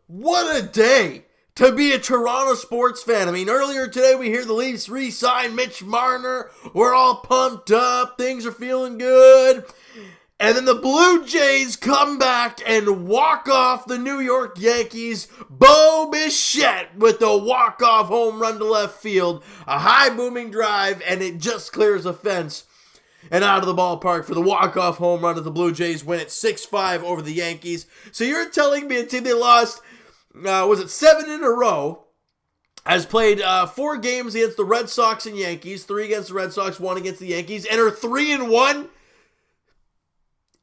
What a day to be a Toronto sports fan. I mean, earlier today we hear the Leafs re-sign Mitch Marner. We're all pumped up. Things are feeling good. And then the Blue Jays come back and walk off the New York Yankees. Bo Bichette with the walk-off home run to left field. A high booming drive, and it just clears the fence and out of the ballpark for the walk-off home run as the Blue Jays win it 6-5 over the Yankees. So you're telling me a team they lost, 7 in a row, has played 4 games against the Red Sox and Yankees, 3 against the Red Sox, 1 against the Yankees, and are 3-1?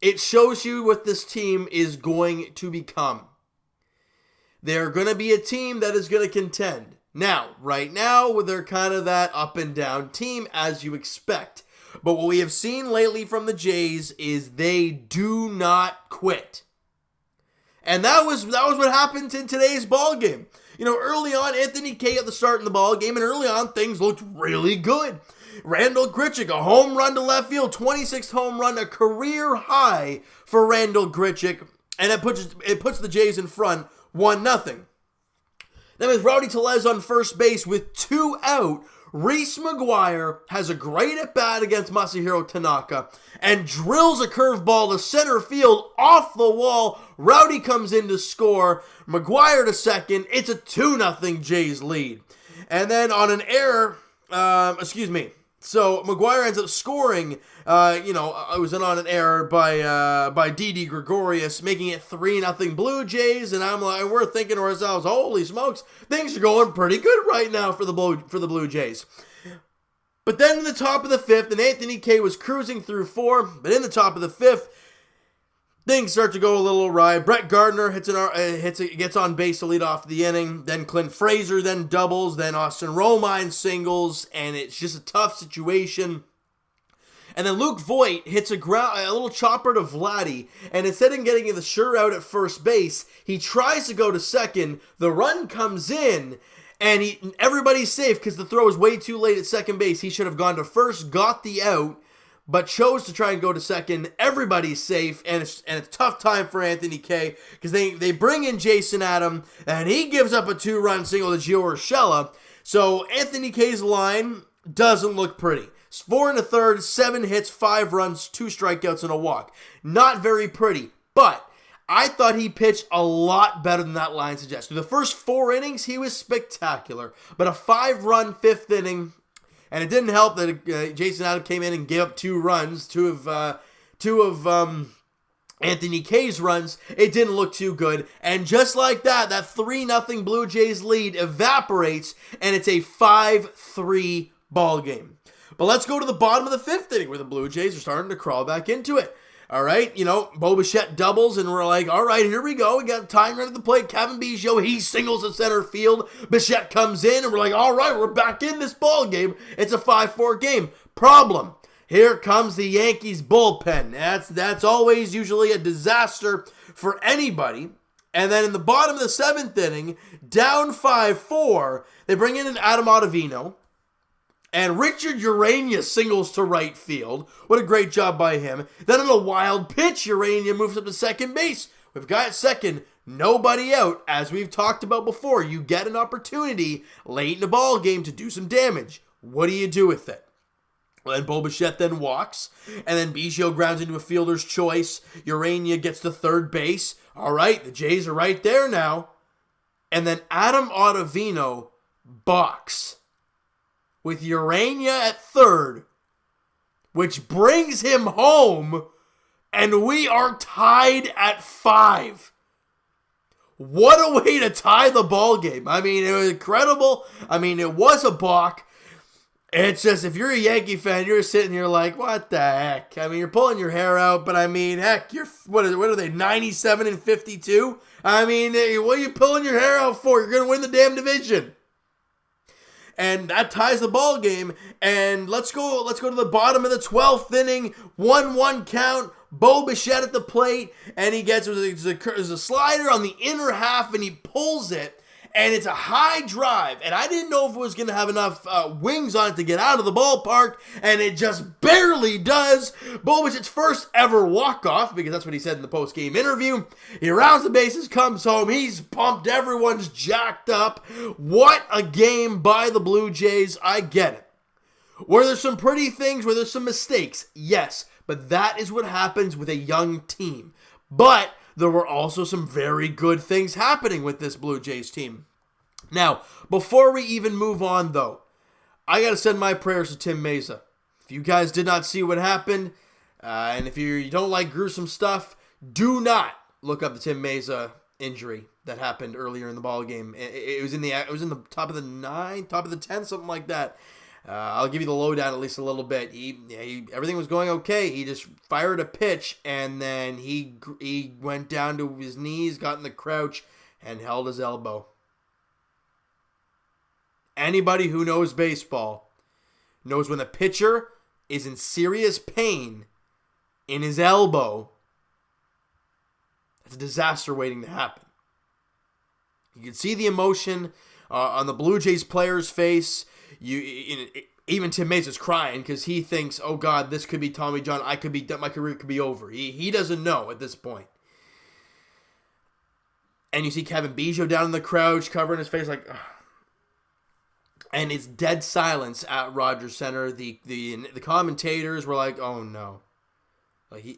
It shows you what this team is going to become. They're going to be a team that is going to contend. Now, right now, they're kind of that up and down team as you expect. But what we have seen lately from the Jays is they do not quit. And that was what happened in today's ball game. You know, early on, Anthony Kay got the start in the ball game, and early on, things looked really good. Randall Grichuk, a home run to left field, 26th home run, a career high for Randall Grichuk, and it puts the Jays in front 1-0. Then with Rowdy Tellez on first base with 2 out, Reese McGuire has a great at-bat against Masahiro Tanaka and drills a curveball to center field off the wall. Rowdy comes in to score. McGuire to second. It's a 2-0 Jays lead. And then on an error, so McGuire ends up scoring, it was on an error by Didi Gregorius, making it 3-0 Blue Jays, and we're thinking to ourselves, holy smokes, things are going pretty good right now for the Blue Jays. But then in the top of the 5th, and Anthony Kay was cruising through 4, but in the top of the 5th, things start to go a little awry. Brett Gardner gets on base to lead off the inning. Then Clint Frazier then doubles. Then Austin Romine singles. And it's just a tough situation. And then Luke Voigt hits a little chopper to Vladdy. And instead of getting the sure out at first base, he tries to go to second. The run comes in. And everybody's safe because the throw is way too late at second base. He should have gone to first, got the out, but chose to try and go to second. Everybody's safe, and it's a tough time for Anthony Kay because they bring in Jason Adam, and he gives up a 2-run single to Gio Urshela. So Anthony Kay's line doesn't look pretty. It's 4 1/3, 7 hits, 5 runs, 2 strikeouts, and a walk. Not very pretty, but I thought he pitched a lot better than that line suggests. Through the first 4 innings, he was spectacular, but a 5-run 5th inning. And it didn't help that Jason Adam came in and gave up 2 runs, two of Anthony Kay's runs. It didn't look too good. And just like that 3-0 Blue Jays lead evaporates, and it's a 5-3 ball game. But let's go to the bottom of the 5th inning where the Blue Jays are starting to crawl back into it. All right, Bo Bichette doubles, and we're like, all right, here we go. We got time right at the plate. Kevin Biggio, he singles to center field. Bichette comes in, and we're like, all right, we're back in this ball game. It's a 5-4 game. Problem, here comes the Yankees bullpen. That's always usually a disaster for anybody. And then in the bottom of the 7th inning, down 5-4, they bring in an Adam Ottavino. And Richard Urania singles to right field. What a great job by him. Then on a wild pitch, Urania moves up to second base. We've got second, nobody out. As we've talked about before, you get an opportunity late in the ball game to do some damage. What do you do with it? Well, then Bo Bichette then walks, and then Biggio grounds into a fielder's choice. Urania gets to third base. All right, the Jays are right there now. And then Adam Ottavino balks with Urania at third, which brings him home, and we are tied at 5. What a way to tie the ball game. I mean, it was incredible. I mean, it was a balk. It's just, if you're a Yankee fan, you're sitting here like, what the heck? I mean, you're pulling your hair out, but I mean, heck, what are they, 97-52? I mean, what are you pulling your hair out for? You're going to win the damn division. And that ties the ball game. And let's go to the bottom of the 12th inning. 1-1 count. Bo Bichette at the plate. And he gets, there's a slider on the inner half, and he pulls it. and it's a high drive, and I didn't know if it was going to have enough wings on it to get out of the ballpark, and it just barely does. Bo Bichette's first ever walk-off, because that's what he said in the post-game interview. He rounds the bases, comes home, he's pumped, everyone's jacked up. What a game by the Blue Jays, I get it. Were there some pretty things, were there some mistakes? Yes, but that is what happens with a young team. But there were also some very good things happening with this Blue Jays team. Now, before we even move on, though, I got to send my prayers to Tim Mayza. If you guys did not see what happened, and if you don't like gruesome stuff, do not look up the Tim Mayza injury that happened earlier in the ball game. It was in the top of the 9th, top of the 10th, something like that. I'll give you the lowdown at least a little bit. Everything was going okay. He just fired a pitch, and then he went down to his knees, got in the crouch, and held his elbow. Anybody who knows baseball knows when the pitcher is in serious pain in his elbow, that's a disaster waiting to happen. You can see the emotion on the Blue Jays player's face. Even Tim Mayza's crying because he thinks, oh God, this could be Tommy John. My career could be over. He doesn't know at this point. And you see Kevin Biggio down in the crouch, covering his face like, ugh. And it's dead silence at Rogers Center. The commentators were like, oh no.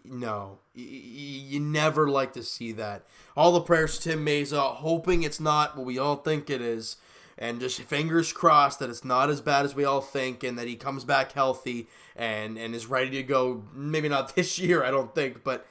No. You never like to see that. All the prayers to Tim Mayza, hoping it's not what we all think it is. And just fingers crossed that it's not as bad as we all think, and that he comes back healthy and is ready to go. Maybe not this year, I don't think, but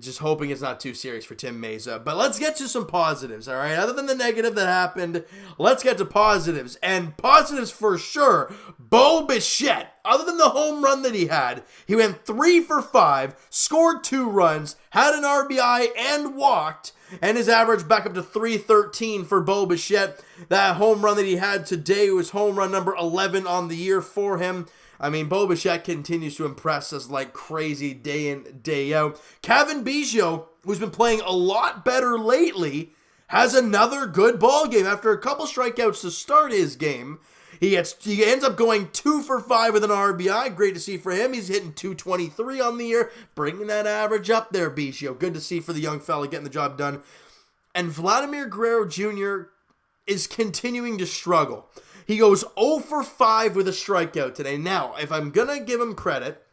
just hoping it's not too serious for Tim Mayza. But let's get to some positives, all right? Other than the negative that happened, let's get to positives. And positives for sure, Bo Bichette. Other than the home run that he had, he went 3 for 5, scored 2 runs, had an RBI, and walked. And his average back up to 313 for Bo Bichette. That home run that he had today was home run number 11 on the year for him. I mean, Bo Bichette continues to impress us like crazy day in, day out. Kevin Biggio, who's been playing a lot better lately, has another good ball game. After a couple strikeouts to start his game, he ends up going 2 for 5 with an RBI. Great to see for him. He's hitting 223 on the year, bringing that average up there, Biggio. Good to see for the young fella getting the job done. And Vladimir Guerrero Jr. is continuing to struggle. He goes 0 for 5 with a strikeout today. Now, if I'm going to give him credit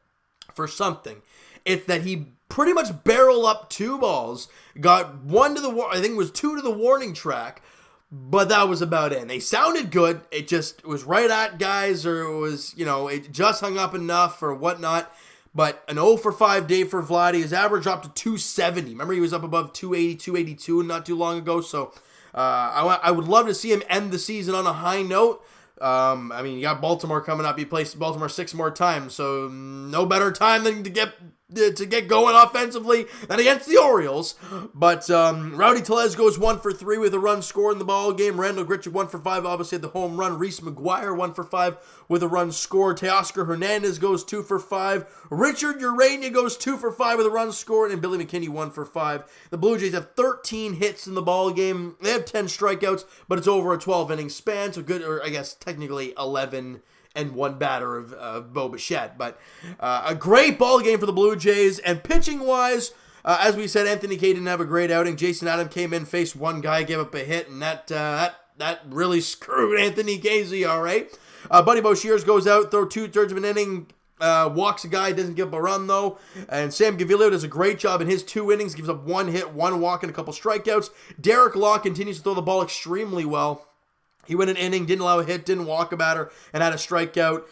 for something, it's that he pretty much barreled up 2 balls, got 1 to the, I think it was 2 to the warning track, but that was about it. And they sounded good. It was right at guys, or it was, it just hung up enough or whatnot. But an 0 for 5 day for Vladdy. His average dropped to 270. Remember, he was up above 280, 282 not too long ago. So I would love to see him end the season on a high note. You got Baltimore coming up. He plays Baltimore 6 more times. So no better time than to get going offensively than against the Orioles. But Rowdy Tellez goes 1 for 3 with a run scored in the ball game. Randall Grichuk 1 for 5, obviously had the home run. Reese McGuire 1 for 5 with a run scored. Teoscar Hernandez goes 2 for 5. Richard Urania goes 2 for 5 with a run scored, and Billy McKinney 1 for 5. The Blue Jays have 13 hits in the ball game. They have 10 strikeouts, but it's over a 12-inning span, so good, or I guess technically 11 and 1 batter of Bo Bichette. But a great ball game for the Blue Jays. And pitching-wise, as we said, Anthony Kay didn't have a great outing. Jason Adam came in, faced one guy, gave up a hit, and that really screwed Anthony Kay, all right? Buddy Boshiers goes out, throw 2/3 of an inning, walks a guy, doesn't give up a run, though. And Sam Gaviglio does a great job in his 2 innings, gives up 1 hit, 1 walk, and a couple strikeouts. Derek Law continues to throw the ball extremely well. He went an inning, didn't allow a hit, didn't walk a batter, and had a strikeout.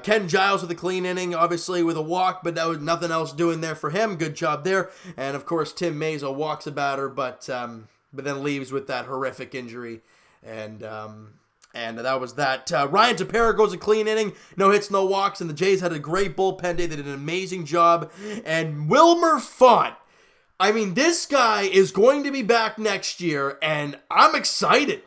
Ken Giles with a clean inning, obviously with a walk, but that was nothing else doing there for him. Good job there. And, of course, Tim Mayza walks a batter, but then leaves with that horrific injury. And that was that. Ryan Tepera goes a clean inning, no hits, no walks, and the Jays had a great bullpen day. They did an amazing job. And Wilmer Font, I mean, this guy is going to be back next year, and I'm excited.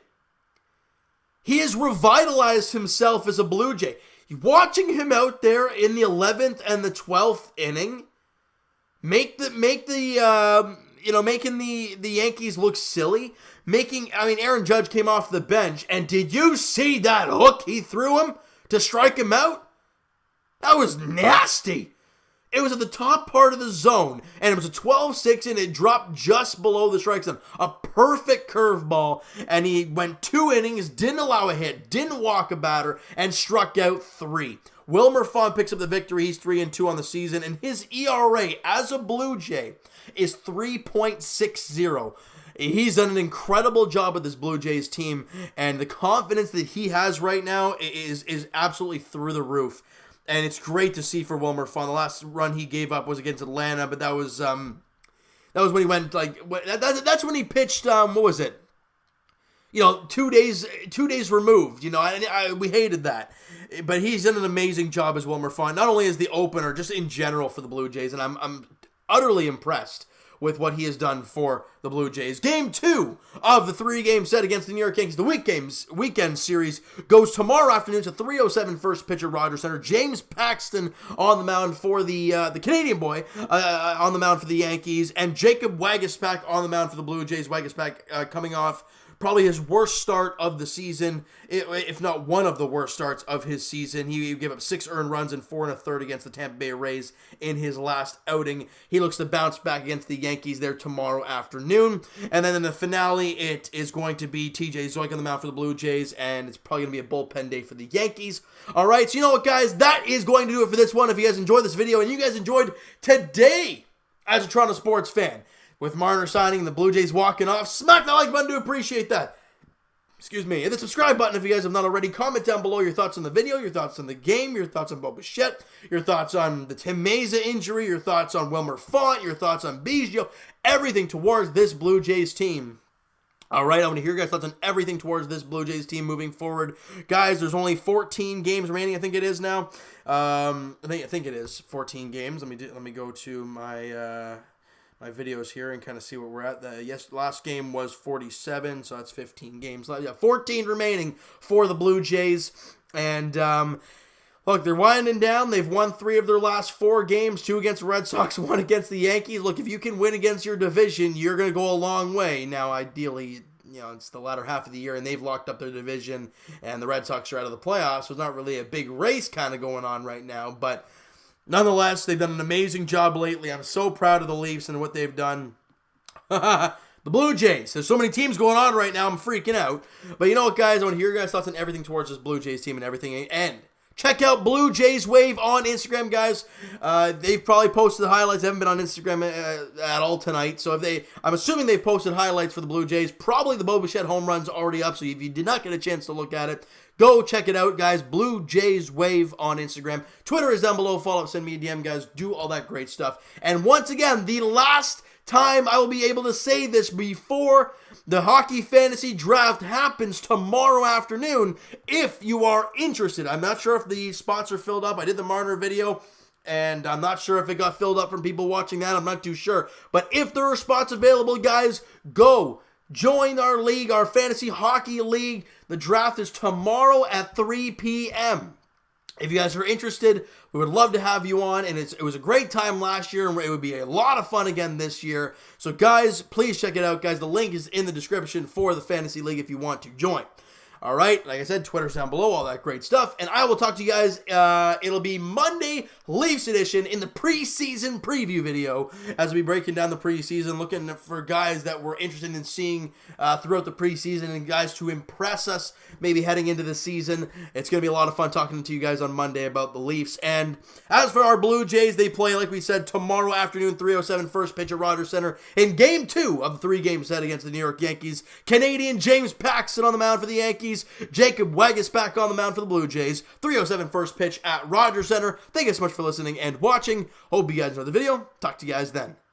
He has revitalized himself as a Blue Jay. Watching him out there in the 11th and the 12th inning, making the Yankees look silly, Aaron Judge came off the bench, and did you see that hook he threw him to strike him out? That was nasty. It was at the top part of the zone, and it was a 12-6, and it dropped just below the strike zone. A perfect curveball, and he went 2 innings, didn't allow a hit, didn't walk a batter, and struck out 3. Wilmer Font picks up the victory. He's 3-2 on the season, and his ERA as a Blue Jay is 3.60. He's done an incredible job with this Blue Jays team, and the confidence that he has right now is absolutely through the roof. And it's great to see for Wilmer Font. The last run he gave up was against Atlanta, but that was when he went that's when he pitched. What was it? 2 days removed. We hated that, but he's done an amazing job as Wilmer Font, not only as the opener, just in general for the Blue Jays, and I'm utterly impressed with what he has done for the Blue Jays. Game 2 of the 3-game set against the New York Yankees. The weekend series goes tomorrow afternoon. It's a 3:07 first pitch at Rogers Center. James Paxton on the mound for the Canadian boy on the mound for the Yankees, and Jacob Waguespack on the mound for the Blue Jays. Waguespack coming off probably his worst start of the season, if not one of the worst starts of his season. He gave up 6 earned runs and 4 1/3 against the Tampa Bay Rays in his last outing. He looks to bounce back against the Yankees there tomorrow afternoon. And then in the finale, it is going to be TJ Zeuch on the mound for the Blue Jays, and it's probably going to be a bullpen day for the Yankees. All right, so you know what, guys? That is going to do it for this one. If you guys enjoyed this video and you guys enjoyed today as a Toronto sports fan, with Marner signing, the Blue Jays walking off, smack that like button to appreciate that. Excuse me. Hit the subscribe button if you guys have not already. Comment down below your thoughts on the video, your thoughts on the game, your thoughts on Bo Bichette, your thoughts on the Tim Mayza injury, your thoughts on Wilmer Font, your thoughts on Biggio, everything towards this Blue Jays team. All right, I want to hear your guys' thoughts on everything towards this Blue Jays team moving forward. Guys, there's only 14 games remaining. I think it is now. I think it is 14 games. Let me go to my videos here and kind of see where we're at. Last game was 47, so that's 15 games. 14 remaining for the Blue Jays. And look, they're winding down. They've won 3 of their last 4 games, 2 against the Red Sox, 1 against the Yankees. Look, if you can win against your division, you're going to go a long way. Now, ideally, it's the latter half of the year, and they've locked up their division, and the Red Sox are out of the playoffs, so it's not really a big race kind of going on right now, but nonetheless, they've done an amazing job lately. I'm so proud of the Leafs and what they've done. The Blue Jays. There's so many teams going on right now, I'm freaking out. But you know what, guys? I want to hear your guys' thoughts on everything towards this Blue Jays team and everything. And check out Blue Jays Wave on Instagram, guys. They've probably posted the highlights. They haven't been on Instagram at all tonight. So I'm assuming they've posted highlights for the Blue Jays. Probably the Bo Bichette home run's already up. So if you did not get a chance to look at it, go check it out, guys. Blue Jays Wave on Instagram. Twitter is down below. Follow up, send me a DM, guys. Do all that great stuff. And once again, the last time I will be able to say this before the hockey fantasy draft happens tomorrow afternoon, if you are interested. I'm not sure if the spots are filled up. I did the Marner video, and I'm not sure if it got filled up from people watching that. I'm not too sure. But if there are spots available, guys, go join our league, our fantasy hockey league. The draft is tomorrow at 3 p.m. If you guys are interested, we would love to have you on, and it was a great time last year, and it would be a lot of fun again this year. So, guys, please check it out, guys. The link is in the description for the Fantasy League if you want to join. All right, like I said, Twitter's down below, all that great stuff. And I will talk to you guys, it'll be Monday, Leafs edition, in the preseason preview video, as we breaking down the preseason, looking for guys that we're interested in seeing throughout the preseason, and guys to impress us maybe heading into the season. It's going to be a lot of fun talking to you guys on Monday about the Leafs. And as for our Blue Jays, they play, like we said, tomorrow afternoon, 3:07 first pitch at Rogers Center in Game 2 of the 3-game set against the New York Yankees. Canadian James Paxton on the mound for the Yankees. Jacob Waguespack on the mound for the Blue Jays. 3:07 first pitch at Rogers Center. Thank you so much for listening and watching. Hope you guys enjoyed the video. Talk to you guys then.